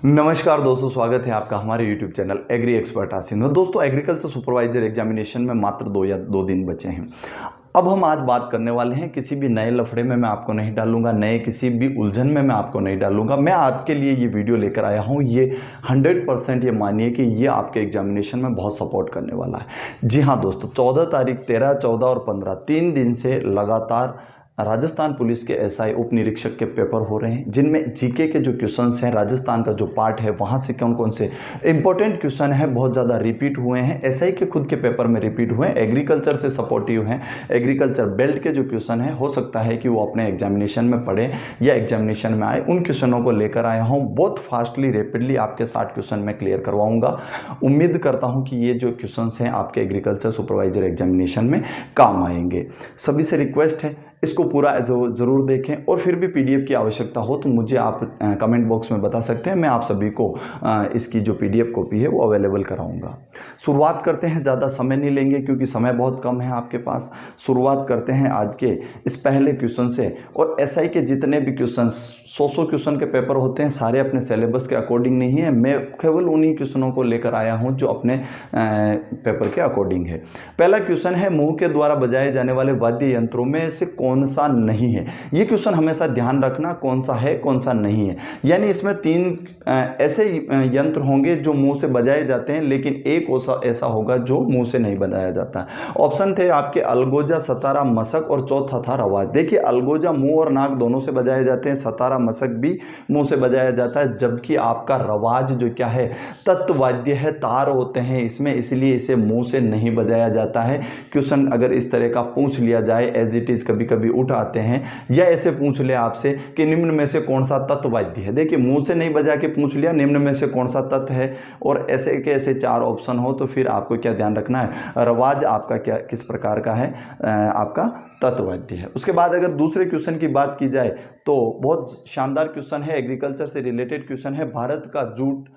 नमस्कार दोस्तों, स्वागत है आपका हमारे YouTube चैनल एग्री एक्सपर्ट आसिन में। दोस्तों, एग्रीकल्चर सुपरवाइजर एग्जामिनेशन में मात्र 2 दिन बचे हैं। अब हम आज बात करने वाले हैं, किसी भी नए लफड़े में मैं आपको नहीं डालूंगा, नए किसी भी उलझन में मैं आपको नहीं डालूंगा। मैं आपके लिए ये वीडियो लेकर आया हूँ, ये 100% ये मानिए कि ये आपके एग्जामिनेशन में बहुत सपोर्ट करने वाला है। जी हाँ दोस्तों, 14 तारीख, 13, 14 और 15 3 दिन से लगातार राजस्थान पुलिस के एसआई उप निरीक्षक के पेपर हो रहे हैं, जिनमें जीके के जो क्वेश्चंस हैं, राजस्थान का जो पार्ट है वहाँ से कौन कौन से इंपॉर्टेंट क्वेश्चन है बहुत ज़्यादा रिपीट हुए हैं। एसआई के खुद के पेपर में रिपीट हुए हैं, एग्रीकल्चर से सपोर्टिव हैं। एग्रीकल्चर बेल्ट के जो क्वेश्चन है, हो सकता है कि वो अपने एग्जामिनेशन में पढ़े या एग्जामिनेशन में आए, उन क्वेश्चनों को लेकर आया हूँ। बहुत फास्टली रैपिडली आपके 60 क्वेश्चन में क्लियर करवाऊँगा। उम्मीद करता हूँ कि ये जो क्वेश्चन हैं आपके एग्रीकल्चर सुपरवाइजर एग्जामिनेशन में काम आएंगे। सभी से रिक्वेस्ट है, इसको पूरा ज़रूर देखें, और फिर भी पीडीएफ की आवश्यकता हो तो मुझे आप कमेंट बॉक्स में बता सकते हैं। मैं आप सभी को इसकी जो पीडीएफ कॉपी है वो अवेलेबल कराऊंगा। शुरुआत करते हैं, ज़्यादा समय नहीं लेंगे क्योंकि समय बहुत कम है आपके पास। शुरुआत करते हैं आज के इस पहले क्वेश्चन से। और एसआई के जितने भी क्वेश्चन 100 क्वेश्चन के पेपर होते हैं, सारे अपने सिलेबस के अकॉर्डिंग नहीं है। मैं केवल उन्हीं क्वेश्चनों को लेकर आया हूँ जो अपने पेपर के अकॉर्डिंग है। पहला क्वेश्चन है, मुंह के द्वारा बजाए जाने वाले वाद्य यंत्रों में से कौन सा नहीं है। ये क्वेश्चन हमेशा ध्यान रखना, कौन सा है कौन सा नहीं है। यानी इसमें 3 ऐसे यंत्र होंगे जो मुंह से बजाए जाते हैं, लेकिन एक ऐसा होगा जो मुंह से नहीं बजाया जाता। ऑप्शन थे आपके अलगोजा, सतारा, मशक, और चौथा था रवाज। देखिए, अलगोजा मुंह और नाक दोनों से बजाए जाते हैं, सतारा मशक भी मुंह से बजाया जाता है, जबकि आपका रवाज जो क्या है, तत्वाद्य है, तार होते हैं इसमें, इसलिए इसे मुंह से नहीं बजाया जाता है। क्वेश्चन अगर इस तरह का पूछ लिया जाए, एज इट इज कभी कभी उठ आते हैं, या ऐसे पूछ ले आपसे कि निम्न में से कौन सा तत्व वाद्य है। देखिए, मुंह से नहीं बजा के पूछ लिया निम्न में से कौन सा तत्व है, और ऐसे के ऐसे 4 ऑप्शन हो तो फिर आपको क्या ध्यान रखना है, रवाज आपका क्या किस प्रकार का है, आपका तत्ववाद्य है। उसके बाद अगर दूसरे क्वेश्चन की बात की जाए तो बहुत शानदार क्वेश्चन है, एग्रीकल्चर से रिलेटेड क्वेश्चन है। भारत का जूट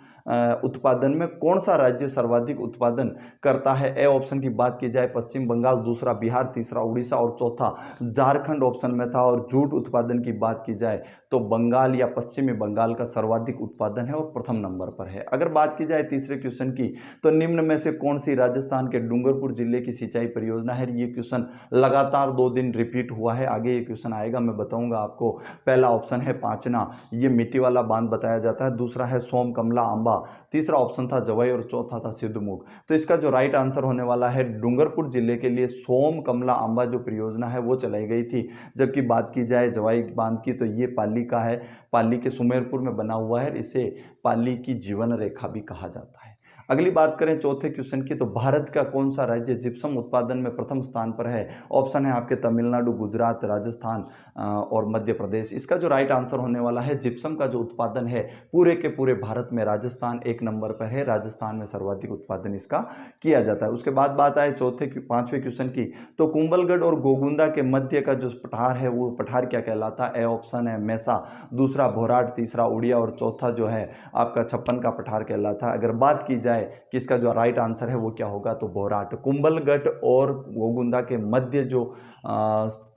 उत्पादन में कौन सा राज्य सर्वाधिक उत्पादन करता है। ए ऑप्शन की बात की जाए, पश्चिम बंगाल, दूसरा बिहार, तीसरा उड़ीसा और चौथा झारखंड ऑप्शन में था। और जूट उत्पादन की बात की जाए तो बंगाल या पश्चिमी बंगाल का सर्वाधिक उत्पादन है और प्रथम नंबर पर है। अगर बात की जाए तीसरे क्वेश्चन की, तो निम्न में से कौन सी राजस्थान के डूंगरपुर जिले की सिंचाई परियोजना है। ये क्वेश्चन लगातार 2 दिन रिपीट हुआ है, आगे ये क्वेश्चन आएगा, मैं बताऊंगा आपको। पहला ऑप्शन है पांचना, ये मिट्टी वाला बांध बताया जाता है। दूसरा है सोम कमला आंबा, तीसरा ऑप्शन था जवाई, और चौथा था सिद्धमुख। तो इसका जो राइट आंसर होने वाला है, डूंगरपुर जिले के लिए सोम कमला आंबा जो परियोजना है वो चलाई गई थी। जबकि बात की जाए जवाई बांध की, तो ये पाली का है, पाली के सुमेरपुर में बना हुआ है, इसे पाली की जीवन रेखा भी कहा जाता है। अगली बात करें चौथे क्वेश्चन की, तो भारत का कौन सा राज्य जिप्सम उत्पादन में प्रथम स्थान पर है। ऑप्शन है आपके तमिलनाडु, गुजरात, राजस्थान और मध्य प्रदेश। इसका जो राइट आंसर होने वाला है, जिप्सम का जो उत्पादन है पूरे के पूरे भारत में राजस्थान 1 नंबर पर है। राजस्थान में सर्वाधिक उत्पादन इसका किया जाता है। उसके बाद बात आए पांचवें क्वेश्चन की, तो कुंभलगढ़ और गोगुंदा के मध्य का जो पठार है वो पठार क्या कहलाता है। ए ऑप्शन है मेसा, दूसरा भोराट, तीसरा उड़िया और चौथा जो है आपका छप्पन का पठार कहलाता है। अगर बात की जाए कि इसका जो राइट आंसर है वो क्या होगा, तो भोराट। कुंभलगढ़ और गोगुंदा के मध्य जो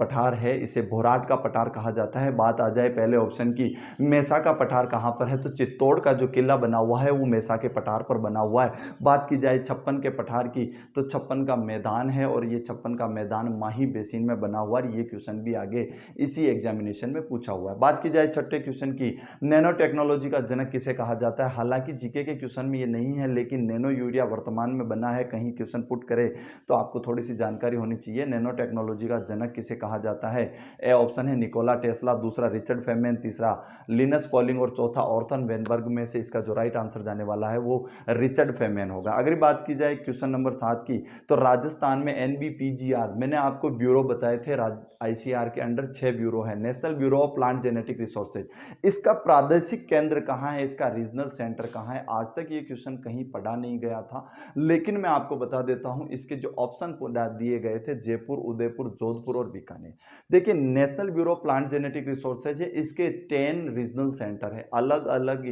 पठार है इसे भोराट का पठार कहा जाता है। बात आ जाए पहले ऑप्शन की, मेसा का पठार कहाँ पर है, तो चित्तौड़ का जो किला बना हुआ है वो मेसा के पठार पर बना हुआ है। बात की जाए छप्पन के पठार की, तो छप्पन का मैदान है, और ये छप्पन का मैदान माही बेसिन में बना हुआ है। ये क्वेश्चन भी आगे इसी एग्जामिनेशन में पूछा हुआ है। बात की जाए छठे क्वेश्चन की, नैनो टेक्नोलॉजी का जनक किसे कहा जाता है। हालांकि जीके के क्वेश्चन में ये नहीं है, लेकिन नैनो यूरिया वर्तमान में बना है, कहीं क्वेश्चन पुट करे तो आपको थोड़ी सी जानकारी होनी चाहिए। नैनो टेक्नोलॉजी का जनक किसे कहा जाता है। ए ऑप्शन है निकोला टेस्ला, दूसरा रिचर्ड फेमेन, तीसरा लिनस पॉलिंग और चौथा ऑर्थन वेनबर्ग। में से इसका जो राइट आंसर जाने वाला है वो रिचर्ड फेमेन होगा। अगर बात की जाए क्वेश्चन नंबर 7 की, तो राजस्थान में एनबीपीजीआर, मैंने आपको ब्यूरो बताए थे, आईसीआर के अंडर 6 ब्यूरो है, national bureau of plant genetic resources. इसका प्रादेशिक केंद्र कहाँ है, इसका रीजनल सेंटर कहाँ है। आज तक ये क्वेश्चन कहीं पढ़ा नहीं गया था, लेकिन मैं आपको बता देता हूं, इसके जो ऑप्शन दिए गए थे, जयपुर, उदयपुर, जोधपुर और बीकानेर। देखिए, national bureau of plant genetic resources है, इसके 10 रीजनल सेंटर है, अलग अलग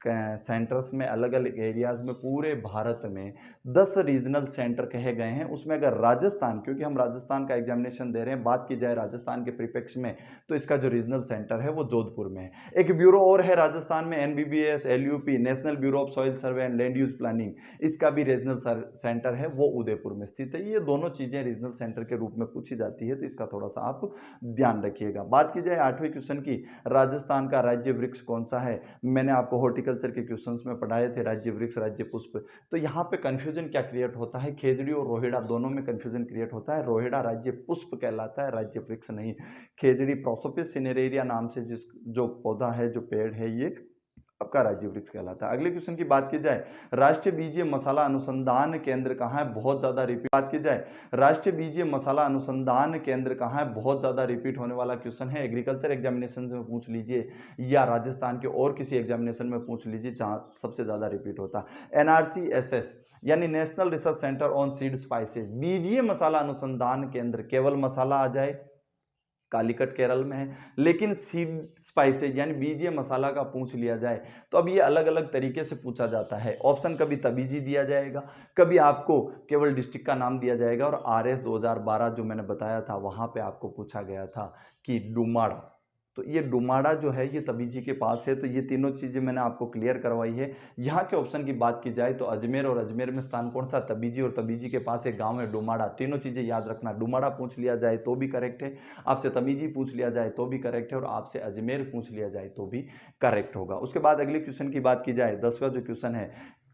सेंटर्स में, अलग अलग एरियाज़ में पूरे भारत में 10 रीजनल सेंटर कहे गए हैं। उसमें अगर राजस्थान, क्योंकि हम राजस्थान का एग्जामिनेशन दे रहे हैं, बात की जाए राजस्थान के परिप्रेक्ष्य में, तो इसका जो रीजनल सेंटर है वो जोधपुर में है। एक ब्यूरो और है राजस्थान में, NBBS LUP, national bureau of soil survey and land use planning, इसका भी रीजनल सेंटर है, वो उदयपुर में स्थित है। ये दोनों चीज़ें रीजनल सेंटर के रूप में पूछी जाती है, तो इसका थोड़ा सा आप ध्यान रखिएगा। बात की जाए 8वें क्वेश्चन की, राजस्थान का राज्य वृक्ष कौन सा है? मैंने आपको हॉर्टिकल्चर के क्वेश्चंस में पढ़ाए थे, राज्य वृक्ष, राज्य पुष्प। तो यहाँ पे कंफ्यूजन क्या क्रिएट होता है, खेजड़ी और रोहिड़ा दोनों में कंफ्यूजन क्रिएट होता है। रोहिड़ा राज्य पुष्प कहलाता है, राज्य वृक्ष नहीं। खेजड़ी प्रोसोपिस सिनेरेरिया नाम से जिस जो पौधा है, जो पेड़ है, ये आपका राज्य वृक्ष कहलाता है। अगले क्वेश्चन की बात की जाए, राष्ट्रीय बीजीय मसाला अनुसंधान केंद्र कहाँ है? बहुत ज्यादा रिपीट बात की जाए, राष्ट्रीय बीजीय मसाला अनुसंधान केंद्र कहाँ है? बहुत ज्यादा रिपीट होने वाला क्वेश्चन है। एग्रीकल्चर एग्जामिनेशन में पूछ लीजिए या राजस्थान के और किसी एग्जामिनेशन में पूछ लीजिए, जहाँ सबसे ज्यादा रिपीट होता है। NRCSS यानी national research centre on seed spices, बीजीय मसाला अनुसंधान केंद्र, केवल मसाला आ जाए, कालीकट केरल में है, लेकिन सीड स्पाइसेज यानी बीजीय मसाला का पूछ लिया जाए तो अब ये अलग अलग तरीके से पूछा जाता है। ऑप्शन कभी तबीजी दिया जाएगा, कभी आपको केवल डिस्ट्रिक्ट का नाम दिया जाएगा, और RS 2012 जो मैंने बताया था वहाँ पे आपको पूछा गया था कि डुमाड़ा, तो ये डुमाड़ा जो है ये तबीजी के पास है। तो ये तीनों चीज़ें मैंने आपको क्लियर करवाई है। यहाँ के ऑप्शन की बात की जाए तो अजमेर, और अजमेर में स्थान कौन सा? तबीजी, और तबीजी के पास एक गांव है डुमाड़ा। तीनों चीज़ें याद रखना, डुमाड़ा पूछ लिया जाए तो भी करेक्ट है, आपसे तबीजी पूछ लिया जाए तो भी करेक्ट है, और आपसे अजमेर पूछ लिया जाए तो भी करेक्ट होगा। उसके बाद अगले क्वेश्चन की बात की जाए, 10वां जो क्वेश्चन है,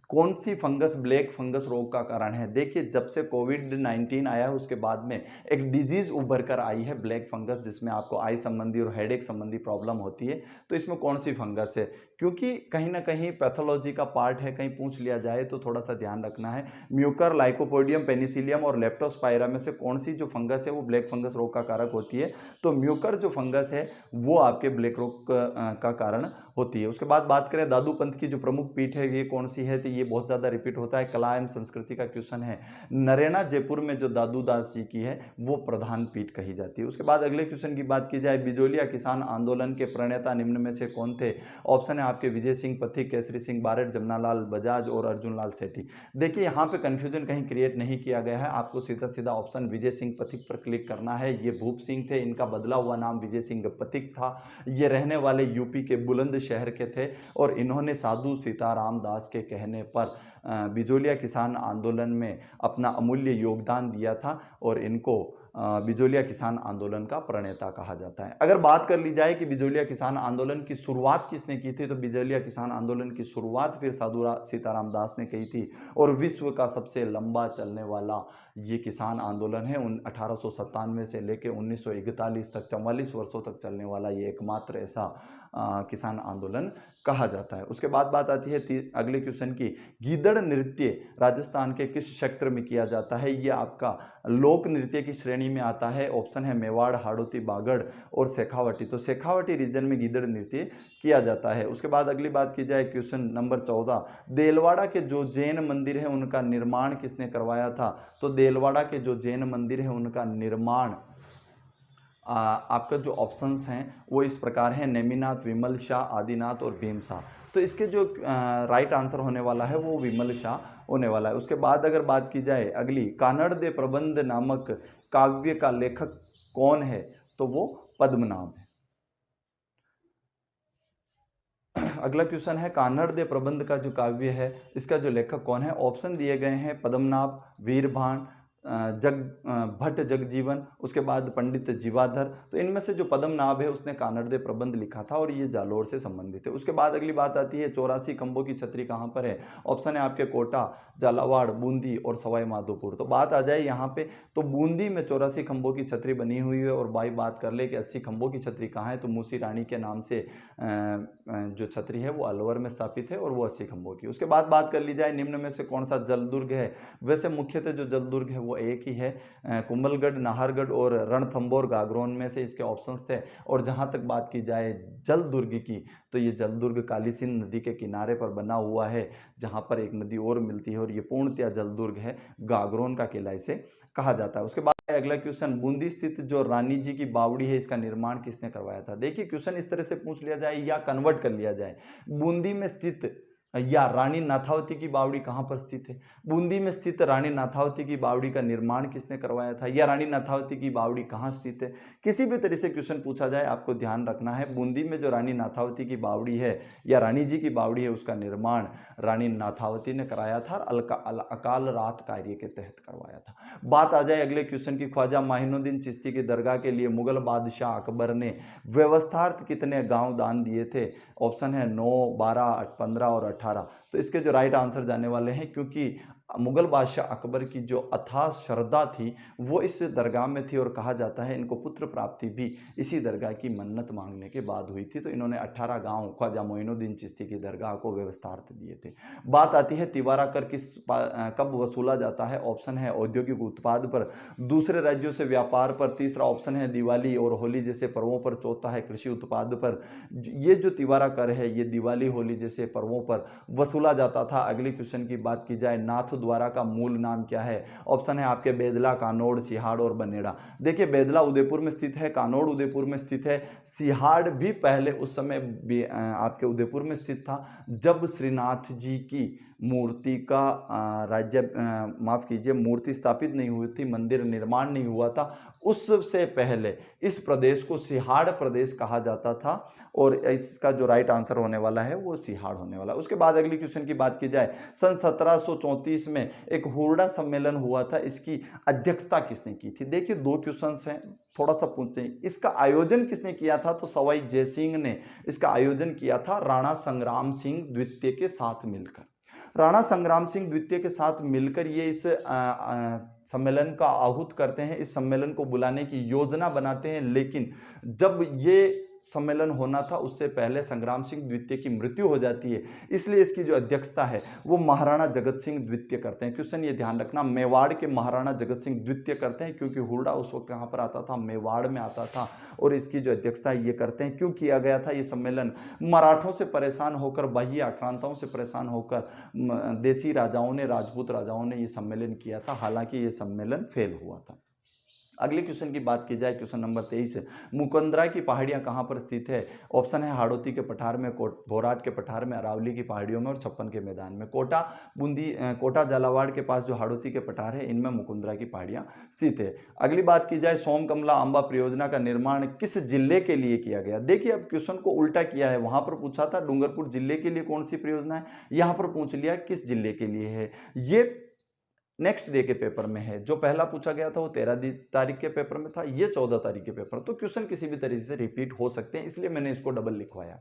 कौन सी फंगस ब्लैक फंगस रोग का कारण है? देखिए, जब से कोविड-19 आया है उसके बाद में एक डिजीज उभर कर आई है ब्लैक फंगस, जिसमें आपको आई संबंधी और हेडेक संबंधी प्रॉब्लम होती है। तो इसमें कौन सी फंगस है? क्योंकि कहीं ना कहीं पैथोलॉजी का पार्ट है, कहीं पूछ लिया जाए तो थोड़ा सा ध्यान रखना है। म्यूकर, लाइकोपोडियम, पेनिसिलियम और लेप्टोस्पायरा में से कौन सी जो फंगस है वो ब्लैक फंगस रोग का कारक होती है? तो म्यूकर जो फंगस है वो आपके ब्लैक रोग का कारण होती है। उसके बाद बात करें दादू पंथ की जो प्रमुख पीठ है ये कौन सी है? तो ये बहुत ज़्यादा रिपीट होता है, कला एवं संस्कृति का क्वेश्चन है। नरेना जयपुर में जो दादू दास जी की है वो प्रधान पीठ कही जाती है। उसके बाद अगले क्वेश्चन की बात की जाए, बिजोलिया किसान आंदोलन के प्रणेता निम्न में से कौन थे? ऑप्शन है आपके विजय सिंह पथिक, केसरी सिंह बारट, जमनालाल बजाज और अर्जुन लाल सेठी। देखिए, यहाँ पे कंफ्यूजन कहीं क्रिएट नहीं किया गया है, आपको सीधा सीधा ऑप्शन विजय सिंह पथिक पर क्लिक करना है। ये भूप सिंह थे, इनका बदला हुआ नाम विजय सिंह पथिक था। ये रहने वाले यूपी के बुलंदशहर के थे, और इन्होंने साधु सीताराम दास के कहने पर बिजोलिया किसान आंदोलन में अपना अमूल्य योगदान दिया था, और इनको बिजोलिया किसान आंदोलन का प्रणेता कहा जाता है। अगर बात कर ली जाए कि बिजोलिया किसान आंदोलन की शुरुआत किसने की थी, तो बिजोलिया किसान आंदोलन की शुरुआत फिर साधु सीताराम दास ने की थी, और विश्व का सबसे लंबा चलने वाला ये किसान आंदोलन है। 1897 से लेकर 1941 तक 44 वर्षों तक चलने वाला ये एकमात्र ऐसा किसान आंदोलन कहा जाता है। उसके बाद बात आती है अगले क्वेश्चन की, गीदड़ नृत्य राजस्थान के किस क्षेत्र में किया जाता है? ये आपका लोक नृत्य की श्रेणी में आता है। ऑप्शन है मेवाड़, हाड़ौती, बागड़ और शेखावटी। तो शेखावटी रीजन में गीदड़ नृत्य किया जाता है। उसके बाद अगली बात की जाए, क्वेश्चन नंबर 14, देलवाड़ा के जो जैन मंदिर है उनका निर्माण किसने करवाया था? तो देलवाड़ा के जो जैन मंदिर है उनका निर्माण आपका जो ऑप्शंस हैं वो इस प्रकार हैं, नेमिनाथ, विमल शाह, आदिनाथ और भीम शाह। तो इसके जो राइट आंसर होने वाला है वो विमल शाह होने वाला है। उसके बाद अगर बात की जाए अगली, कानड़ दे प्रबंध नामक काव्य का लेखक कौन है? तो वो पद्मनाभ है। अगला क्वेश्चन है, कानड़ दे प्रबंध का जो काव्य है इसका जो लेखक कौन है? ऑप्शन दिए गए हैं, पद्मनाभ, वीरभान, भट्ट जगजीवन, उसके बाद पंडित जीवाधर। तो इनमें से जो पद्मनाभ है उसने कानड़ दे प्रबंध लिखा था, और ये जालोर से संबंधित है। उसके बाद अगली बात आती है, 84 खंभों की छतरी कहाँ पर है? ऑप्शन है आपके कोटा, झालावाड़, बूंदी और सवाई माधोपुर। तो बात आ जाए यहाँ पे, तो बूंदी में 84 खंभों की छतरी बनी हुई है, और भाई बात कर ले कि 80 खंभों की छतरी कहाँ है, तो मूसी रानी के नाम से जो छतरी है वो अलवर में स्थापित है, और वो 80 खंभों की। उसके बाद बात कर ली जाए, निम्न में से कौन सा जलदुर्ग है? वैसे मुख्यतः जो जलदुर्ग है वो एक ही है, कुंभलगढ़, नाहरगढ़ और रणथंभौर गागरोन में से इसके ऑप्शंस थे। और जहाँ तक बात की जाए जल दुर्ग की, तो ये जल दुर्ग काली सिंध नदी के किनारे पर बना हुआ है, जहाँ पर एक नदी और मिलती है और ये पूर्णतया जल दुर्ग है, गागरोन का किला इसे कहा जाता है। उसके बाद अगला क्वेश्चन, बूंदी स्थित जो रानी जी की बावड़ी है इसका निर्माण किसने करवाया था। देखिए क्वेश्चन इस तरह से पूछ लिया जाए या कन्वर्ट कर लिया जाए, बूंदी में स्थित या रानी नाथावती की बावड़ी कहाँ पर स्थित है, बूंदी में स्थित रानी नाथावती की बावड़ी का निर्माण किसने करवाया था, या रानी नाथावती की बावड़ी कहाँ स्थित है। किसी भी तरह से क्वेश्चन पूछा जाए आपको ध्यान रखना है, बूंदी में जो रानी नाथावती की बावड़ी है या रानी जी की बावड़ी है उसका निर्माण रानी नाथावती ने कराया था, अकाल रात कार्य के तहत करवाया था। बात आ जाए अगले क्वेश्चन की, ख्वाजा माइनुद्दीन चिश्ती की दरगाह के लिए मुगल बादशाह अकबर ने व्यवस्थार्थ कितने गांव दान दिए थे। ऑप्शन है 9, 12, 15 और 18। तो इसके जो राइट आंसर जाने वाले हैं, क्योंकि मुगल बादशाह अकबर की जो अथाह श्रद्धा थी वो इस दरगाह में थी और कहा जाता है इनको पुत्र प्राप्ति भी इसी दरगाह की मन्नत मांगने के बाद हुई थी। तो इन्होंने 18 गांव ख्वाजा मोइनुद्दीन चिश्ती की दरगाह को व्यवस्थार्थ दिए थे। बात आती है तिवारा कर कब वसूला जाता है। ऑप्शन है औद्योगिक उत्पाद पर, दूसरे राज्यों से व्यापार पर, तीसरा ऑप्शन है दिवाली और होली जैसे पर्वों पर, चौथा है कृषि उत्पाद पर। ये जो तिवारा कर है ये दिवाली होली जैसे पर्वों पर वसूला जाता था। अगले क्वेश्चन की बात की जाए, नाथ द्वारा का मूल नाम क्या है। ऑप्शन है आपके बेदला, कानोड़, सिहाड़ और बनेड़ा। देखिए बेदला उदयपुर में स्थित है, कानोड़ उदयपुर में स्थित है, सिहाड़ भी पहले उस समय आपके उदयपुर में स्थित था। जब श्रीनाथ जी की मूर्ति का माफ कीजिए मूर्ति स्थापित नहीं हुई थी, मंदिर निर्माण नहीं हुआ था, उससे पहले इस प्रदेश को सिहाड़ प्रदेश कहा जाता था और इसका जो राइट आंसर होने वाला है वो सिहाड़ होने वाला है। उसके बाद अगली क्वेश्चन की बात की जाए, सन 1734 में एक हुरडा सम्मेलन हुआ था, इसकी अध्यक्षता किसने की थी। देखिए 2 क्वेश्चंस हैं, थोड़ा सा पूछते हैं, इसका आयोजन किसने किया था। तो सवाई जयसिंह ने इसका आयोजन किया था राणा संग्राम सिंह द्वितीय के साथ मिलकर। राणा संग्राम सिंह द्वितीय के साथ मिलकर ये इस सम्मेलन का आहूत करते हैं, इस सम्मेलन को बुलाने की योजना बनाते हैं। लेकिन जब ये सम्मेलन होना था उससे पहले संग्राम सिंह द्वितीय की मृत्यु हो जाती है, इसलिए इसकी जो अध्यक्षता है वो महाराणा जगत सिंह द्वितीय करते हैं। क्वेश्चन ये ध्यान रखना, मेवाड़ के महाराणा जगत सिंह द्वितीय करते हैं, क्योंकि हुरडा उस वक्त कहाँ पर आता था, मेवाड़ में आता था। और इसकी जो अध्यक्षता ये करते हैं, क्यों किया गया था ये सम्मेलन, मराठों से परेशान होकर, बाह्य आक्रांताओं से परेशान होकर देसी राजाओं ने, राजपूत राजाओं ने ये सम्मेलन किया था। हालांकि ये सम्मेलन फेल हुआ था। अगले क्वेश्चन की बात की जाए, क्वेश्चन नंबर 23, मुकुंदरा की पहाड़ियाँ कहाँ पर स्थित है। ऑप्शन है हाड़ौती के पठार में, भोराट के पठार में, अरावली की पहाड़ियों में और छप्पन के मैदान में। कोटा झालावाड़ के पास जो हाड़ौती के पठार है इनमें मुकुंदरा की पहाड़ियाँ स्थित है। अगली बात की जाए, सोमकमला अंबा परियोजना का निर्माण किस जिले के लिए किया गया। देखिए अब क्वेश्चन को उल्टा किया है, वहां पर पूछा था डूंगरपुर जिले के लिए कौन सी परियोजना है, यहाँ पर पूछ लिया किस जिले के लिए है। ये नेक्स्ट डे के पेपर में है, जो पहला पूछा गया था वो 13 तारीख के पेपर में था, ये 14 तारीख के पेपर। तो क्वेश्चन किसी भी तरीके से रिपीट हो सकते हैं, इसलिए मैंने इसको डबल लिखवाया।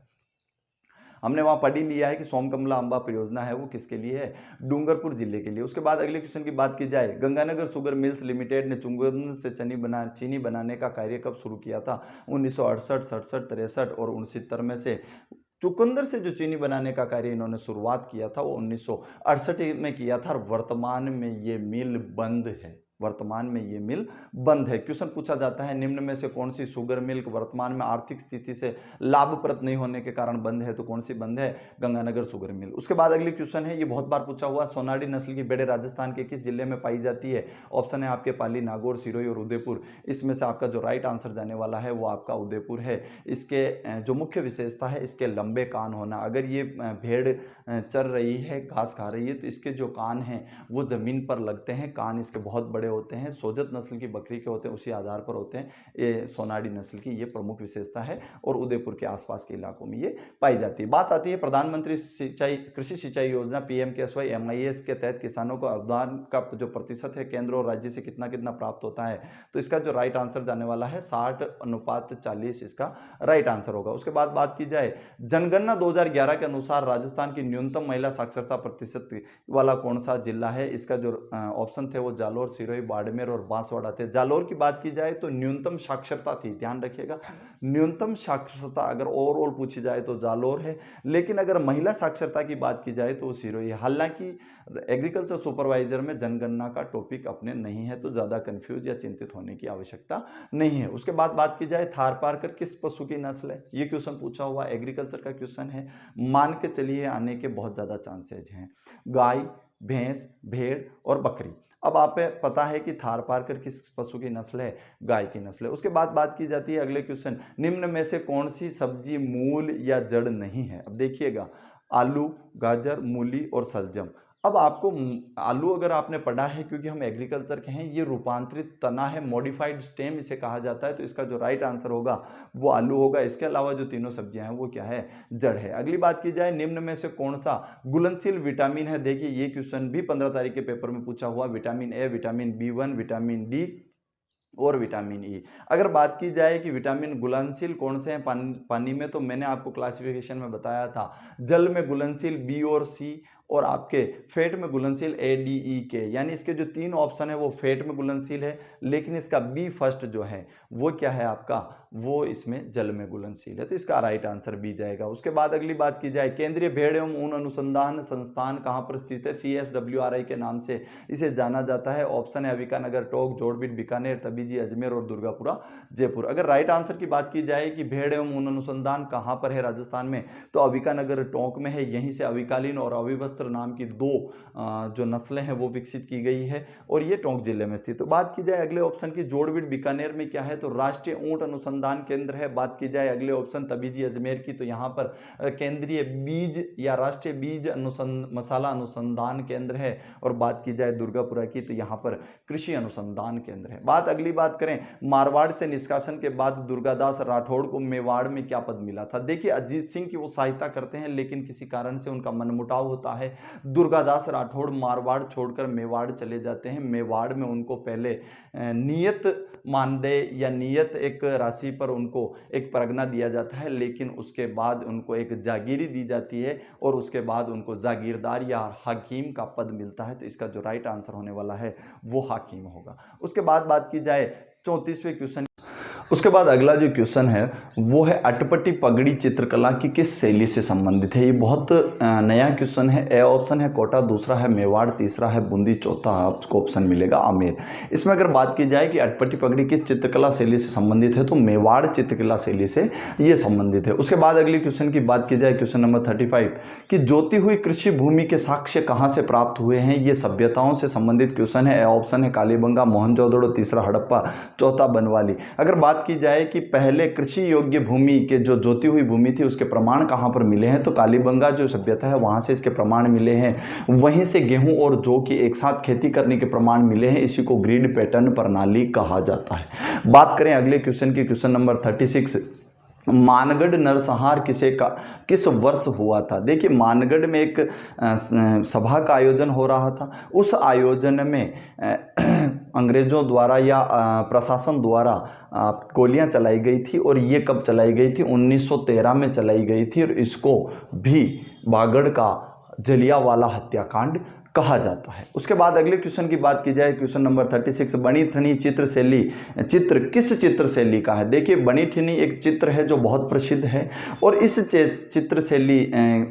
हमने वहां पढ़ ही लिया है कि सोमकमला अंबा परियोजना है वो किसके लिए है, डूंगरपुर जिले के लिए। उसके बाद अगले क्वेश्चन की बात की जाए, गंगानगर शुगर मिल्स लिमिटेड ने चुकंदर से चीनी बनाने का कार्य कब शुरू किया था। 1968, 67, 63 और 69 में से चुकंदर से जो चीनी बनाने का कार्य इन्होंने शुरुआत किया था वो 1968 में किया था और वर्तमान में ये मिल बंद है, वर्तमान में ये मिल बंद है। क्वेश्चन पूछा जाता है निम्न में से कौन सी शुगर मिल वर्तमान में आर्थिक स्थिति से लाभप्रद नहीं होने के कारण बंद है, तो कौन सी बंद है, गंगानगर शुगर मिल। उसके बाद अगली क्वेश्चन है, ये बहुत बार पूछा हुआ, सोनाडी नस्ल की भेड़ें राजस्थान के किस जिले में पाई जाती है। ऑप्शन है आपके पाली, नागौर, सिरोही और उदयपुर। इसमें से आपका जो राइट आंसर जाने वाला है वो आपका उदयपुर है। इसके जो मुख्य विशेषता है इसके लंबे कान होना। अगर ये भेड़ चर रही है, घास खा रही है, तो इसके जो कान हैं वो जमीन पर लगते हैं, कान इसके बहुत बड़े होते हैं, सोजत नस्ल की बकरी के होते हैं उसी आधार पर होते हैं। ये सोनाडी नस्ल की ये प्रमुख विशेषता है और उदयपुर के आसपास के इलाकों में ये पाई जाती है। बात आती है प्रधानमंत्री कृषि सिंचाई योजना PMKSY MIS के तहत किसानों को अनुदान का जो प्रतिशत है केंद्र और राज्य से कितना कितना प्राप्त होता है। तो इसका जो राइट आंसर जाने वाला है 60:40 इसका राइट आंसर होगा। उसके बाद बात की जाए, जनगणना 2011 के अनुसार राजस्थान की न्यूनतम महिला साक्षरता प्रतिशत वाला कौन सा जिला है। इसका जो ऑप्शन थे वो जालोर, सिरोही सिरोही, बाड़मेर और बांसवाड़ा थे। जालौर की बात की जाए तो न्यूनतम साक्षरता थी, ध्यान रखिएगा, न्यूनतम साक्षरता अगर ओवरऑल पूछी जाए तो जालौर है, लेकिन अगर महिला साक्षरता की बात की जाए तो वो सिरोही है। हालांकि एग्रीकल्चर सुपरवाइजर में जनगणना का टॉपिक अपने नहीं है, तो ज़्यादा कंफ्यूज या चिंतित होने की आवश्यकता नहीं है। उसके बाद बात की जाए थारपारकर किस पशु की नस्ल है, ये क्वेश्चन पूछा हुआ एग्रीकल्चर का क्वेश्चन है, मान के चलिए आने के बहुत ज़्यादा चांसेज हैं। गाय, भैंस, भेड़ और बकरी। अब आप पता है कि थारपारकर किस पशु की नस्ल है, गाय की नस्ल है। उसके बाद बात की जाती है अगले क्वेश्चन, निम्न में से कौन सी सब्जी मूल या जड़ नहीं है। अब देखिएगा, आलू, गाजर, मूली और सलजम। अब आपको आलू अगर आपने पढ़ा है, क्योंकि हम एग्रीकल्चर के हैं, ये रूपांतरित तना है, मॉडिफाइड स्टेम इसे कहा जाता है, तो इसका जो राइट आंसर होगा वो आलू होगा। इसके अलावा जो तीनों सब्जियां हैं वो क्या है, जड़ है। अगली बात की जाए, निम्न में से कौन सा घुलनशील विटामिन है। देखिए ये क्वेश्चन भी 15 तारीख के पेपर में पूछा हुआ, vitamin A, vitamin B1, vitamin D और विटामिन ई। अगर बात की जाए कि विटामिन घुलनशील कौन से हैं पानी में, तो मैंने आपको क्लासिफिकेशन में बताया था, जल में घुलनशील B और C, और आपके फैट में घुलनशील A, D, E, K। यानी इसके जो तीन ऑप्शन है वो फैट में घुलनशील है, लेकिन इसका B फर्स्ट जो है वो क्या है आपका, वो इसमें जल में घुलनशील है, तो इसका राइट आंसर B जाएगा। उसके बाद अगली बात की जाए, केंद्रीय भेड़ एवं ऊन अनुसंधान संस्थान कहाँ पर स्थित है, CSWRI के नाम से इसे जाना जाता है। ऑप्शन है अविकानगर, टोंक, जोड़बीट, बीकानेर, तबीजी, अजमेर और दुर्गापुरा, जयपुर। अगर राइट आंसर की बात की जाए कि भेड़ एवं ऊन अनुसंधान कहाँ पर है राजस्थान में, तो अविकानगर, टोंक में है। यहीं से अविकालीन और अविवस्त्र नाम की दो जो नस्लें हैं वो विकसित की गई है, और ये टोंक जिले में स्थित। तो बात की जाए अगले ऑप्शन की, जोड़बीट बीकानेर में क्या है, तो राष्ट्रीय ऊंट अनुसंधान केंद्र है। बात की जाए अगले ऑप्शन तबीजी अजमेर की, तो यहाँ पर केंद्रीय बीज या राष्ट्रीय बीज मसाला अनुसंधान केंद्र है। और बात की जाए दुर्गापुरा की, तो यहाँ पर कृषि अनुसंधान केंद्र है। अगली बात करें, मारवाड़ से निष्कासन के बाद दुर्गादास राठौड़ को मेवाड़ में क्या पद मिला था। देखिए अजीत सिंह की वो सहायता करते हैं, लेकिन किसी कारण से उनका मनमुटाव होता है। दुर्गादास राठौड़ मारवाड़ छोड़कर मेवाड़ चले जाते हैं। मेवाड़ में उनको पहले नियत मानदेय या नियत एक राशि पर उनको एक परगना दिया जाता है, लेकिन उसके बाद उनको एक जागीरी दी जाती है, और उसके बाद उनको जागीरदार या हाकिम का पद मिलता है। तो इसका जो राइट आंसर होने वाला है वो हाकिम होगा। उसके बाद बात की जाए 34वें क्वेश्चन, उसके बाद अगला जो क्वेश्चन है वो है अटपटी पगड़ी चित्रकला की किस शैली से संबंधित है। ये बहुत नया क्वेश्चन है। ए ऑप्शन है कोटा, दूसरा है मेवाड़, तीसरा है बूंदी, चौथा आपको ऑप्शन मिलेगा आमेर। इसमें अगर बात की जाए कि अटपटी पगड़ी किस चित्रकला शैली से संबंधित है, तो मेवाड़ चित्रकला शैली से ये संबंधित है। उसके बाद अगले क्वेश्चन की बात की जाए, क्वेश्चन नंबर 35, कि जोती हुई कृषि भूमि के साक्ष्य कहाँ से प्राप्त हुए हैं। ये सभ्यताओं से संबंधित क्वेश्चन है। ए ऑप्शन है कालीबंगा, मोहनजोदड़ो, तीसरा हड़प्पा, चौथा बनवाली। अगर बात की जाए कि पहले कृषि योग्य भूमि के जो जोती हुई भूमि थी उसके प्रमाण कहाँ पर मिले हैं, तो कालीबंगा जो सभ्यता है वहाँ से इसके प्रमाण मिले हैं। वहीं से गेहूं और जौ की एक साथ खेती करने के प्रमाण मिले हैं। इसी को ग्रिड पैटर्न प्रणाली कहा जाता है। बात करें अगले क्वेश्चन की, क्वेश्चन नंबर 36, मानगढ़ नरसंहार किस वर्ष हुआ था। देखिए मानगढ़ में एक सभा का आयोजन हो रहा था। उस आयोजन में अंग्रेज़ों द्वारा या प्रशासन द्वारा गोलियां चलाई गई थी, और ये कब चलाई गई थी, 1913 में चलाई गई थी, और इसको भी बागड़ का जलियांवाला हत्याकांड कहा जाता है। उसके बाद अगले क्वेश्चन की बात की जाए, क्वेश्चन नंबर 36, बनी ठनी चित्र किस चित्र शैली का है। देखिए बनी ठनी एक चित्र है जो बहुत प्रसिद्ध है, और इस चित्र शैली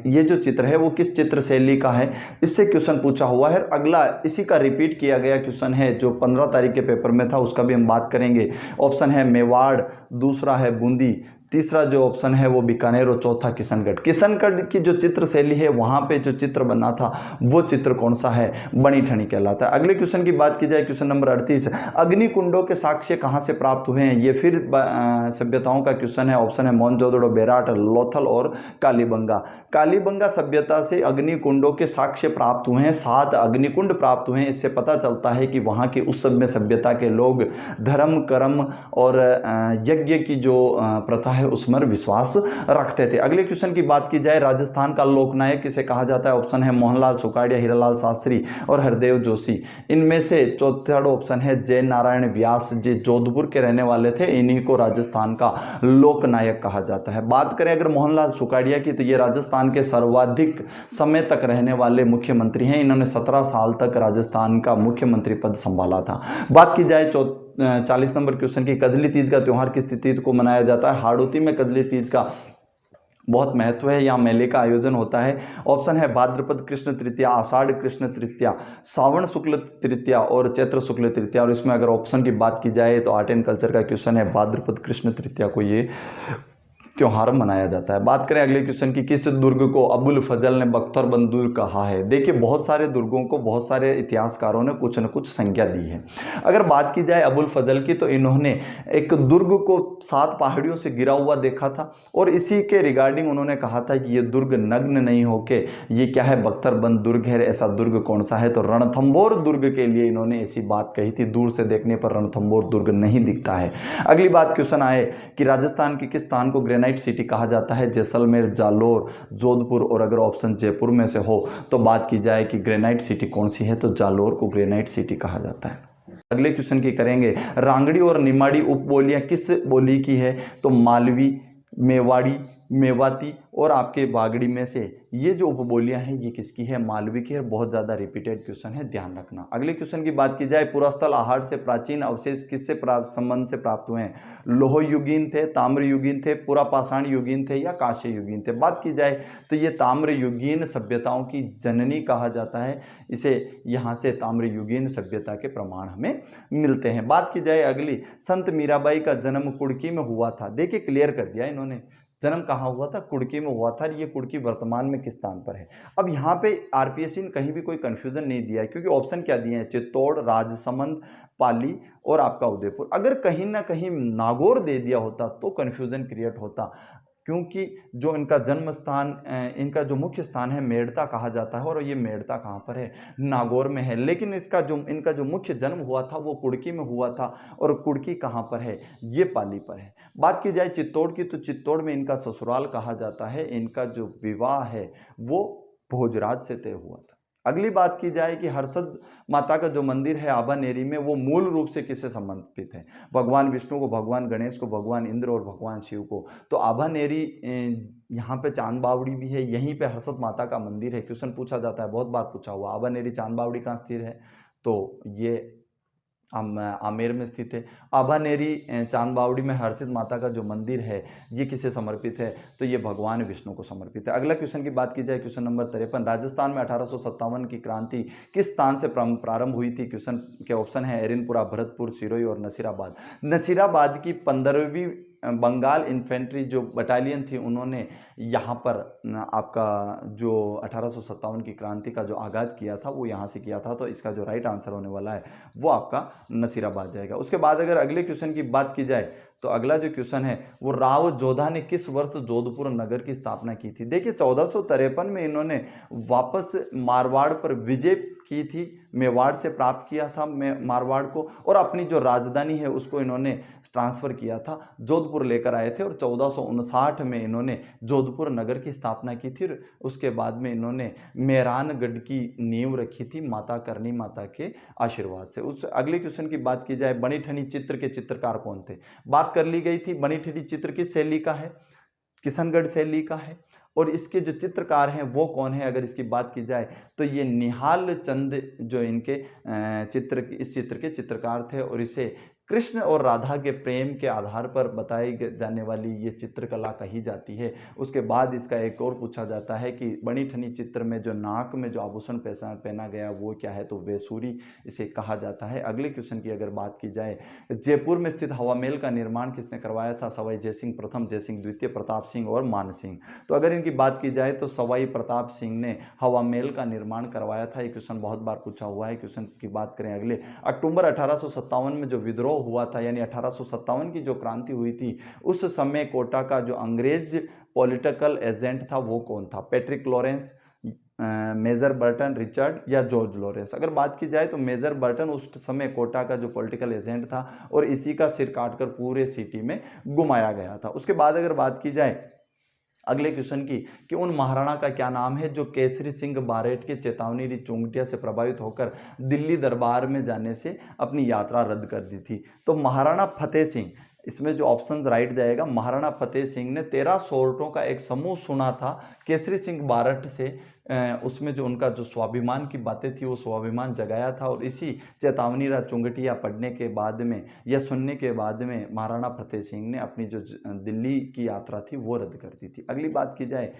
ये जो चित्र है वो किस चित्र शैली का है, इससे क्वेश्चन पूछा हुआ है। अगला इसी का रिपीट किया गया क्वेश्चन है जो 15 तारीख के पेपर में था, उसका भी हम बात करेंगे। ऑप्शन है मेवाड़, दूसरा है बूंदी, तीसरा जो ऑप्शन है वो बीकानेर, और चौथा किशनगढ़। किशनगढ़ की जो चित्र शैली है वहाँ पे जो चित्र बना था वो चित्र कौन सा है, बनी ठनी कहलाता है। अगले क्वेश्चन की बात की जाए, क्वेश्चन नंबर 38, अग्निकुंडों के साक्ष्य कहाँ से प्राप्त हुए हैं। ये फिर सभ्यताओं का क्वेश्चन है। ऑप्शन है मोहनजोदड़ो, बेराट, लोथल और कालीबंगा। कालीबंगा सभ्यता से अग्निकुंडों के साक्ष्य प्राप्त हुए हैं, 7 अग्निकुंड प्राप्त हुए हैं। इससे पता चलता है कि वहाँ की उस समय सभ्यता के लोग धर्म, कर्म और यज्ञ की जो प्रथा है उसमें विश्वास रखते थे। अगले क्वेश्चन की बात की जाए, राजस्थान का लोकनायक किसे कहा जाता है? ऑप्शन है मोहनलाल सुखाड़िया, हीरालाल शास्त्री और हरदेव जोशी। इनमें से थर्ड ऑप्शन है जय नारायण व्यास, जो जोधपुर के रहने वाले थे, इन्हीं को राजस्थान का लोकनायक कहा जाता है। बात करें अगर मोहनलाल सुखाड़िया की, तो ये राजस्थान के सर्वाधिक समय तक रहने वाले मुख्यमंत्री हैं। इन्होंने 17 साल तक राजस्थान का मुख्यमंत्री पद संभाला था। बात की जाए 40 नंबर क्वेश्चन की, कजली तीज का त्यौहार किस तिथि को मनाया जाता है? हाड़ौती में कजली तीज का बहुत महत्व है, यहाँ मेले का आयोजन होता है। ऑप्शन है भाद्रपद कृष्ण तृतीया, आषाढ़ कृष्ण तृतीया, श्रावण शुक्ल तृतीया और चैत्र शुक्ल तृतीया। और इसमें अगर ऑप्शन की बात की जाए तो आर्ट एंड कल्चर का क्वेश्चन है, भाद्रपद कृष्ण तृतीया को ये त्योहार मनाया जाता है। बात करें अगले क्वेश्चन की, किस दुर्ग को अबुल फजल ने बख्तरबंद दुर्ग कहा है? देखिए बहुत सारे दुर्गों को बहुत सारे इतिहासकारों ने कुछ न कुछ संज्ञा दी है। अगर बात की जाए अबुल फजल की, तो इन्होंने एक दुर्ग को 7 पहाड़ियों से गिरा हुआ देखा था और इसी के रिगार्डिंग उन्होंने कहा था कि ये दुर्ग नग्न नहीं होके ये क्या है, बख्तरबंद दुर्ग है। ऐसा दुर्ग कौन सा है? तो रणथंभौर दुर्ग के लिए इन्होंने ऐसी बात कही थी। दूर से देखने पर रणथंभौर दुर्ग नहीं दिखता है। अगली बात क्वेश्चन आए कि राजस्थान के किस स्थान को ग्रेनाइट सिटी कहा जाता है? जैसलमेर, जालोर, जोधपुर और अगर ऑप्शन जयपुर में से हो तो बात की जाए कि ग्रेनाइट सिटी कौन सी है, तो जालोर को ग्रेनाइट सिटी कहा जाता है। अगले क्वेश्चन की करेंगे, रांगड़ी और निमाड़ी उपबोलियां किस बोली की है? तो मालवी, मेवाड़ी, मेवाती और आपके बागड़ी में से ये जो उपबोलियां हैं ये किसकी है? मालवी की है। बहुत ज़्यादा रिपीटेड क्वेश्चन है, ध्यान रखना। अगले क्वेश्चन की बात की जाए, पुरास्थल आहार से प्राचीन अवशेष किससे संबंध से प्राप्त हुए हैं? लोह युगीन थे, ताम्र युगीन थे, पुरापाषाण युगीन थे या कांस्य युगीन थे? बात की जाए तो ये ताम्र युगीन सभ्यताओं की जननी कहा जाता है। इसे यहाँ से ताम्र युगीन सभ्यता के प्रमाण हमें मिलते हैं। बात की जाए अगली, संत मीराबाई का जन्म कुड़की में हुआ था। देखिए क्लियर कर दिया इन्होंने, जन्म कहाँ हुआ था? कुड़की में हुआ था। ये कुड़की वर्तमान में किस स्थान पर है? अब यहाँ पे आरपीएससी ने कहीं भी कोई कंफ्यूजन नहीं दिया है, क्योंकि ऑप्शन क्या दिए हैं? चित्तौड़, राजसमंद, पाली और आपका उदयपुर। अगर कहीं ना कहीं नागौर दे दिया होता तो कंफ्यूजन क्रिएट होता, क्योंकि जो इनका जन्म स्थान, इनका जो मुख्य स्थान है मेड़ता कहा जाता है और ये मेड़ता कहाँ पर है? नागौर में है। लेकिन इनका जो मुख्य जन्म हुआ था वो कुड़की में हुआ था और कुड़की कहाँ पर है? ये पाली पर है। बात की जाए चित्तौड़ की, तो चित्तौड़ में इनका ससुराल कहा जाता है। इनका जो विवाह है वो भोजराज से तय हुआ था। अगली बात की जाए कि हर्षद माता का जो मंदिर है आभानेरी में, वो मूल रूप से किससे समर्पित है? भगवान विष्णु को, भगवान गणेश को, भगवान इंद्र और भगवान शिव को। तो आभानेरी यहाँ पे चांद बावड़ी भी है, यहीं पे हर्षद माता का मंदिर है। क्वेश्चन पूछा जाता है, बहुत बार पूछा हुआ, आभानेरी चांद बावड़ी कहाँ स्थित है? तो ये आमेर में स्थित है। आभानेरी चांद बावड़ी में हर्षित माता का जो मंदिर है ये किसे समर्पित है? तो ये भगवान विष्णु को समर्पित है। अगला क्वेश्चन की बात की जाए, क्वेश्चन नंबर 53, राजस्थान में 1857 की क्रांति किस स्थान से प्रारंभ हुई थी? क्वेश्चन के ऑप्शन है एरिनपुरा, भरतपुर, सिरोही और नसीराबाद। नसीराबाद की 15वीं बंगाल इन्फेंट्री जो बटालियन थी, उन्होंने यहाँ पर आपका जो 1857 की क्रांति का जो आगाज़ किया था वो यहाँ से किया था। तो इसका जो राइट आंसर होने वाला है वो आपका नसीराबाद जाएगा। उसके बाद अगर अगले क्वेश्चन की बात की जाए तो अगला जो क्वेश्चन है वो राव जोधा ने किस वर्ष जोधपुर नगर की स्थापना की थी? देखिए 1453 में इन्होंने वापस मारवाड़ पर विजय की थी, मेवाड़ से प्राप्त किया था मारवाड़ को, और अपनी जो राजधानी है उसको इन्होंने ट्रांसफ़र किया था, जोधपुर लेकर आए थे और 1459 में इन्होंने जोधपुर नगर की स्थापना की थी। उसके बाद में इन्होंने मेहरानगढ़ की नींव रखी थी माता करनी माता के आशीर्वाद से। उस अगले क्वेश्चन की बात की जाए, बनीठनी चित्र के चित्रकार कौन थे? बात कर ली गई थी। बनीठनी चित्र किस शैली का है? किशनगढ़ शैली का है। और इसके जो चित्रकार हैं वो कौन है? अगर इसकी बात की जाए तो ये निहाल चंद जो इनके इस चित्र के चित्रकार थे, और इसे कृष्ण और राधा के प्रेम के आधार पर बताई जाने वाली ये चित्रकला कही जाती है। उसके बाद इसका एक और पूछा जाता है कि बनीठनी चित्र में जो नाक में जो आभूषण पहना गया वो क्या है? तो वेसूरी इसे कहा जाता है। अगले क्वेश्चन की अगर बात की जाए, जयपुर में स्थित हवा महल का निर्माण किसने करवाया था? सवाई जयसिंह प्रथम, जयसिंह द्वितीय, प्रताप सिंह और मान सिंह। तो अगर इनकी बात की जाए तो सवाई प्रताप सिंह ने हवा महल का निर्माण करवाया था। ये क्वेश्चन बहुत बार पूछा हुआ है। क्वेश्चन की बात करें अगले, अक्टूबर 1857 में जो विद्रोह हुआ था, यानी 1857 की जो क्रांति हुई थी, उस समय कोटा का जो अंग्रेज पॉलिटिकल एजेंट था वो कौन था? Patrick Lawrence, major Burton, Richard या जॉर्ज लॉरेंस। अगर बात की जाए तो मेजर बर्टन उस समय कोटा का जो पॉलिटिकल एजेंट था और इसी का सिर काटकर पूरे सिटी में घुमाया गया था। उसके बाद अगर बात की जाए अगले क्वेश्चन की कि उन महाराणा का क्या नाम है जो केसरी सिंह बारेट के चेतावनी री चुंगटिया से प्रभावित होकर दिल्ली दरबार में जाने से अपनी यात्रा रद्द कर दी थी। तो महाराणा फतेह सिंह, इसमें जो ऑप्शन राइट जाएगा, महाराणा फतेह सिंह ने 13 सोल्टों का एक समूह सुना था केसरी सिंह बारट से। उसमें जो उनका जो स्वाभिमान की बातें थी वो स्वाभिमान जगाया था और इसी चेतावनी रा चुंगटिया पढ़ने के बाद में या सुनने के बाद में महाराणा फतेह सिंह ने अपनी जो दिल्ली की यात्रा थी वो रद्द कर दी थी। अगली बात की जाए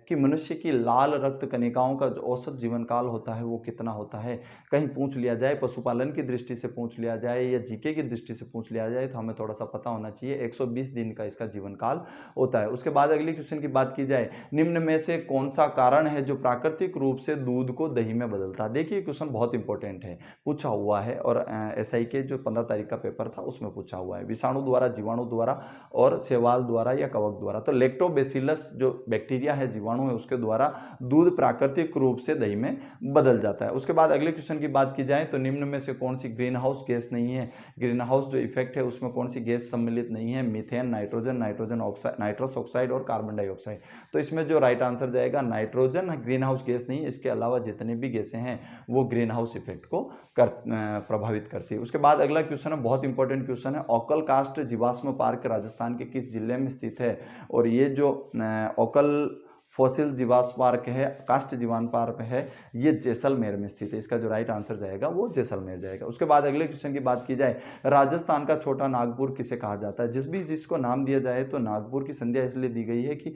कि मनुष्य की लाल रक्त कणिकाओं का जो औसत जीवन काल होता है वो कितना होता है। कहीं पूछ लिया जाए, पशुपालन की दृष्टि से पूछ लिया जाए या जीके की दृष्टि से पूछ लिया जाए तो हमें थोड़ा सा पता होना चाहिए। 120 दिन का इसका जीवन काल होता है। उसके बाद अगले क्वेश्चन की बात की जाए, निम्न में से कौन सा कारण है जो प्राकृतिक रूप से दूध को दही में बदलता है। देखिए क्वेश्चन बहुत इंपॉर्टेंट है, पूछा हुआ है और एसआई के जो 15 तारीख का पेपर था उसमें पूछा हुआ है। विषाणु द्वारा, जीवाणु द्वारा और शैवाल द्वारा या कवक द्वारा। तो लैक्टोबैसिलस जो बैक्टीरिया है, जीवाणु है, उसके द्वारा दूध प्राकृतिक रूप से दही में बदल जाता है। उसके बाद अगले क्वेश्चन की बात की जाए तो निम्न में से कौन सी ग्रीन हाउस गैस नहीं है। ग्रीन हाउस जो इफेक्ट है उसमें कौन सी गैस सम्मिलित नहीं है। Methane, nitrogen, nitrogen oxide, nitrous oxide और कार्बन डाइऑक्साइड। तो इसमें जो राइट आंसर जाएगा नाइट्रोजन ग्रीन हाउस गैस नहीं, इसके अलावा जितने भी गैसें हैं वो ग्रीन हाउस इफेक्ट को प्रभावित करती है। उसके बाद अगला क्वेश्चन है, बहुत इंपॉर्टेंट क्वेश्चन है, ओकल कास्ट जीवाश्म पार्क राजस्थान के किस जिले में स्थित है। और ये जो ओकल फॉसिल जीवाश्म पार्क है, कास्ट जीवान पार्क है, ये जैसलमेर में स्थित है। इसका जो राइट आंसर जाएगा वो जैसलमेर जाएगा। उसके बाद अगले क्वेश्चन की बात की जाए, राजस्थान का छोटा नागपुर किसे कहा जाता है। जिसको नाम दिया जाए तो नागपुर की संज्ञा इसलिए दी गई है कि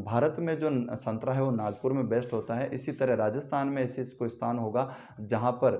भारत में जो संतरा है वो नागपुर में बेस्ट होता है। इसी तरह राजस्थान में ऐसे कोई स्थान होगा जहाँ पर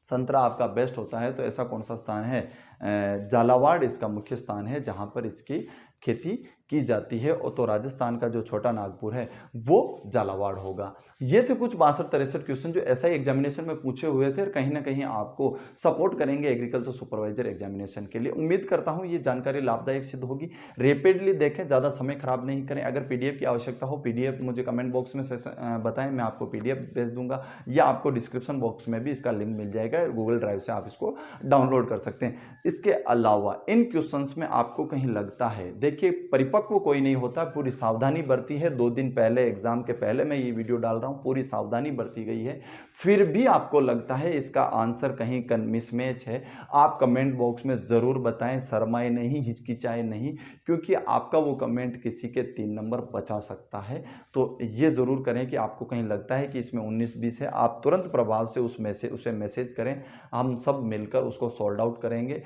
संतरा आपका बेस्ट होता है, तो ऐसा कौन सा स्थान है। झालावाड़ इसका मुख्य स्थान है जहाँ पर इसकी खेती की जाती है। और तो राजस्थान का जो छोटा नागपुर है वो झालावाड़ होगा। ये थे कुछ 62-63 क्वेश्चन जो एसआई एग्जामिनेशन में पूछे हुए थे और कहीं ना कहीं आपको सपोर्ट करेंगे एग्रीकल्चर सुपरवाइजर एग्जामिनेशन के लिए। उम्मीद करता हूँ ये जानकारी लाभदायक सिद्ध होगी। रैपिडली देखें, ज़्यादा समय खराब नहीं करें। अगर पीडीएफ की आवश्यकता हो, पीडीएफ मुझे कमेंट बॉक्स में बताएं, मैं आपको पीडीएफ भेज दूंगा या आपको डिस्क्रिप्शन बॉक्स में भी इसका लिंक मिल जाएगा। गूगल ड्राइव से आप इसको डाउनलोड कर सकते हैं। इसके अलावा इन क्वेश्चंस में आपको कहीं लगता है, देखिए परिपक्व कोई नहीं होता, पूरी सावधानी बरती है। 2 दिन पहले, एग्जाम के पहले मैं ये वीडियो डाल रहा हूँ, पूरी सावधानी बरती गई है। फिर भी आपको लगता है इसका आंसर कहीं मिसमैच है, आप कमेंट बॉक्स में ज़रूर बताएं। शर्माए नहीं, हिचकिचाए नहीं, क्योंकि आपका वो कमेंट किसी के 3 नंबर बचा सकता है। तो ये ज़रूर करें कि आपको कहीं लगता है कि इसमें 19-20 है, आप तुरंत प्रभाव से उसे मैसेज करें। हम सब मिलकर उसको सॉल्व आउट करेंगे।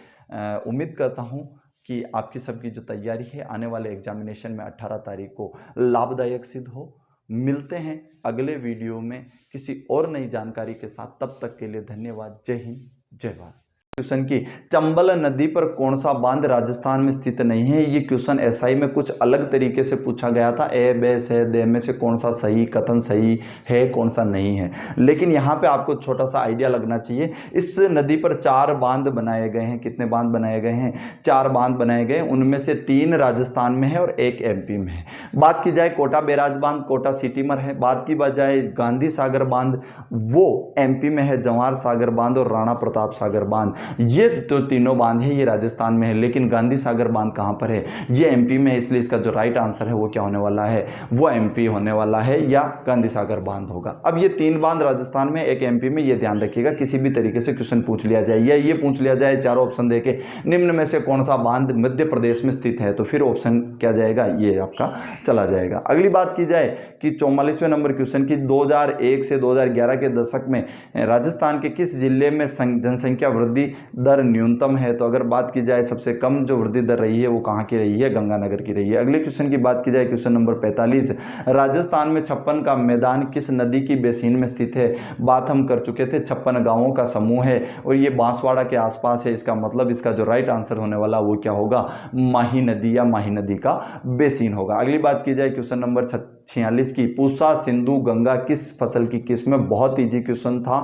उम्मीद करता हूँ कि आपकी सबकी जो तैयारी है आने वाले एग्जामिनेशन में 18 तारीख को लाभदायक सिद्ध हो। मिलते हैं अगले वीडियो में किसी और नई जानकारी के साथ। तब तक के लिए धन्यवाद। जय हिंद, जय भारत। क्वेश्चन की, चंबल नदी पर कौन सा बांध राजस्थान में स्थित नहीं है। ये क्वेश्चन एसआई में कुछ अलग तरीके से पूछा गया था। ए, बे, से, दे में से कौन सा सही कथन सही है, कौन सा नहीं है। लेकिन यहाँ पे आपको छोटा सा आइडिया लगना चाहिए। इस नदी पर 4 बांध बनाए गए हैं। कितने बांध बनाए गए हैं? 4 बांध बनाए गए। उनमें से 3 राजस्थान में है और 1 एमपी में है। बात की जाए कोटा बैराज बांध, कोटा सिटीमर है। बात की बजाय गांधी सागर बांध, वो एमपी में है। जवाहर सागर बांध और राणा प्रताप सागर बांध, ये तो तीनों बांध है, ये राजस्थान में है। लेकिन गांधी सागर बांध कहाँ पर है? ये एमपी में है। इसलिए इसका जो राइट आंसर है वो क्या होने वाला है? वो एमपी होने वाला है या गांधी सागर बांध होगा। अब ये 3 बांध राजस्थान में, 1 एमपी में, ये ध्यान रखिएगा। किसी भी तरीके से क्वेश्चन पूछ लिया जाए या ये पूछ लिया जाए चारों ऑप्शन देके निम्न में से कौन सा बांध मध्य प्रदेश में स्थित है, तो फिर ऑप्शन क्या जाएगा? ये आपका चला जाएगा। अगली बात की जाए कि 44वें नंबर क्वेश्चन की, 2001 से 2011 के दशक में राजस्थान के किस जिले में जनसंख्या वृद्धि दर न्यूनतम है। तो अगर बात की जाए सबसे कम जो वृद्धि दर रही है वो कहाँ की रही है? गंगानगर की रही है। अगले क्वेश्चन की बात की जाए, क्वेश्चन नंबर 45, राजस्थान में 56 का मैदान किस नदी की बेसिन में स्थित है। बात हम कर चुके थे, 56 गांवों का समूह है और ये बांसवाड़ा के आसपास है। इसका मतलब इसका जो राइट आंसर होने वाला वो क्या होगा? माही नदी या माही नदी का बेसिन होगा। अगली बात की जाए क्वेश्चन नंबर 46 की पूसा सिंधु गंगा किस फसल की किस्म है? बहुत ईजी क्वेश्चन था,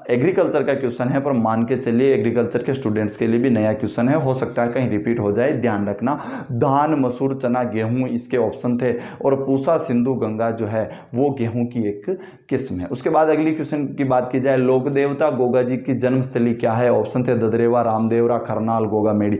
एग्रीकल्चर का क्वेश्चन है, पर मान के चलिए एग्रीकल्चर के स्टूडेंट्स के लिए भी नया क्वेश्चन है, हो सकता है कहीं रिपीट हो जाए, ध्यान रखना। धान, मसूर, चना, गेहूं इसके ऑप्शन थे, और पूसा सिंधु गंगा जो है वो गेहूं की एक किस्म है। उसके बाद अगली क्वेश्चन की बात की जाए, लोक देवता गोगा जी की जन्मस्थली क्या है? ऑप्शन थे ददरेवा, रामदेवरा, खरनाल, गोगामेड़ी।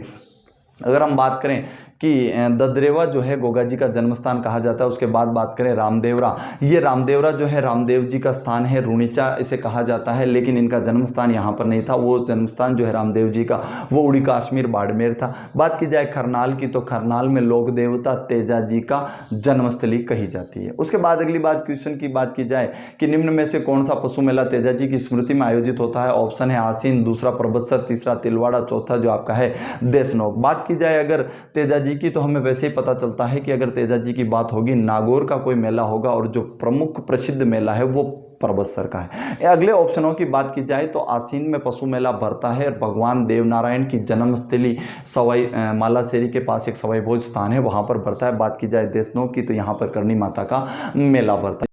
अगर हम बात करें कि ददरेवा जो है गोगा जी का जन्म स्थान कहा जाता है, उसके बाद बात करें रामदेवरा, ये रामदेवरा जो है रामदेव जी का स्थान है, रुणिचा इसे कहा जाता है, लेकिन इनका जन्म स्थान यहाँ पर नहीं था, वो जन्म स्थान जो है रामदेव जी का वो उड़ी कश्मीर बाड़मेर था। बात की जाए खरनाल की, तो खरनाल में लोक देवता तेजा जी का जन्मस्थली कही जाती है। उसके बाद अगली बात क्वेश्चन की बात की जाए कि निम्न में से कौन सा पशु मेला तेजा जी की स्मृति में आयोजित होता है? ऑप्शन है आसीन, दूसरा परबतसर, तीसरा तिलवाड़ा, चौथा जो आपका है देशनोक। बात की जाए अगर तेजा जी की, तो हमें वैसे ही पता चलता है कि अगर तेजा जी की बात होगी नागौर का कोई मेला होगा, और जो प्रमुख प्रसिद्ध मेला है वो परबतसर का है। अगले ऑप्शनों की बात की जाए तो आसीन में पशु मेला भरता है, और भगवान देवनारायण की जन्मस्थली सवाई मालासेरी के पास एक सवाई भोज स्थान है, वहां पर भरता है। बात की जाए देशनोक की, तो यहाँ पर करनी माता का मेला भरता है।